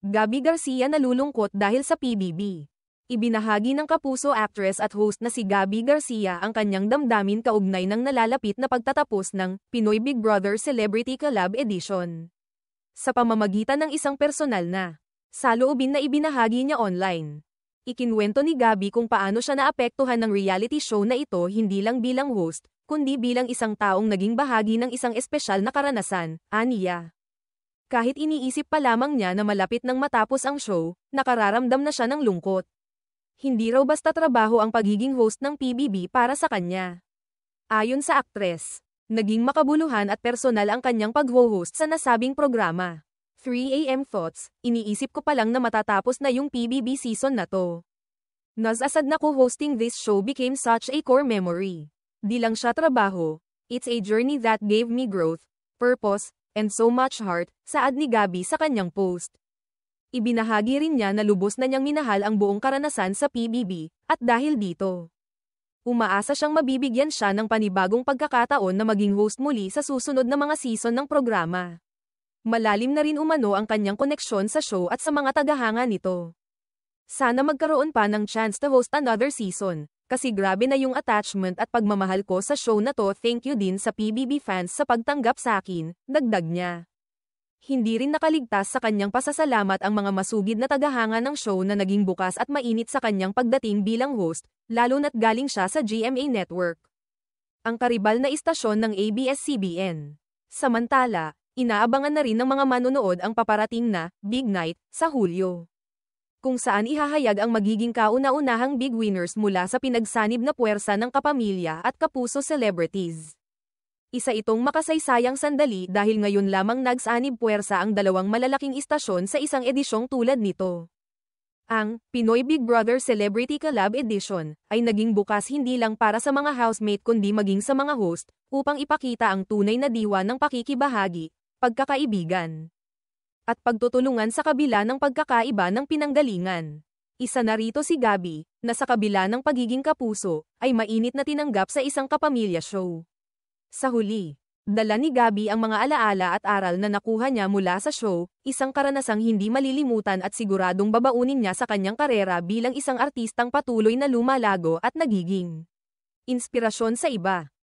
Gabby Garcia nalulungkot dahil sa PBB. Ibinahagi ng kapuso actress at host na si Gabby Garcia ang kanyang damdamin kaugnay ng nalalapit na pagtatapos ng Pinoy Big Brother Celebrity Collab Edition. Sa pamamagitan ng isang personal na saloobin na ibinahagi niya online. Ikinwento ni Gabby kung paano siya naapektuhan ng reality show na ito hindi lang bilang host, kundi bilang isang taong naging bahagi ng isang espesyal na karanasan, aniya. Kahit iniisip pa lamang niya na malapit nang matapos ang show, nakararamdam na siya ng lungkot. Hindi raw basta trabaho ang pagiging host ng PBB para sa kanya. Ayon sa aktres, naging makabuluhan at personal ang kanyang pag-host sa nasabing programa. 3 AM Thoughts, iniisip ko pa lang na matatapos na yung PBB season na to. Nasasad na ko hosting this show became such a core memory. Di lang siya trabaho, it's a journey that gave me growth, purpose, and so much heart, saad ni Gabby sa kanyang post. Ibinahagi rin niya na lubos na niyang minahal ang buong karanasan sa PBB, at dahil dito, umaasa siyang mabibigyan siya ng panibagong pagkakataon na maging host muli sa susunod na mga season ng programa. Malalim na rin umano ang kanyang koneksyon sa show at sa mga tagahanga nito. Sana magkaroon pa ng chance to host another season. Kasi grabe na yung attachment at pagmamahal ko sa show na to. Thank you din sa PBB fans sa pagtanggap sa akin, dagdag niya. Hindi rin nakaligtas sa kanyang pasasalamat ang mga masugid na tagahanga ng show na naging bukas at mainit sa kanyang pagdating bilang host, lalo na't galing siya sa GMA Network, ang karibal na istasyon ng ABS-CBN. Samantala, inaabangan na rin ng mga manonood ang paparating na Big Night sa Hulyo, kung saan ihahayag ang magiging kauna-unahang big winners mula sa pinagsanib na puwersa ng kapamilya at kapuso celebrities. Isa itong makasaysayang sandali dahil ngayon lamang nagsanib puwersa ang dalawang malalaking istasyon sa isang edisyong tulad nito. Ang Pinoy Big Brother Celebrity Collab Edition ay naging bukas hindi lang para sa mga housemate kundi maging sa mga host upang ipakita ang tunay na diwa ng pakikibahagi, pagkakaibigan, at pagtutulungan sa kabila ng pagkakaiba ng pinanggalingan. Isa na rito si Gabby, na sa kabila ng pagiging kapuso, ay mainit na tinanggap sa isang kapamilya show. Sa huli, dala ni Gabby ang mga alaala at aral na nakuha niya mula sa show, isang karanasang hindi malilimutan at siguradong babaunin niya sa kanyang karera bilang isang artistang patuloy na lumalago at nagiging inspirasyon sa iba.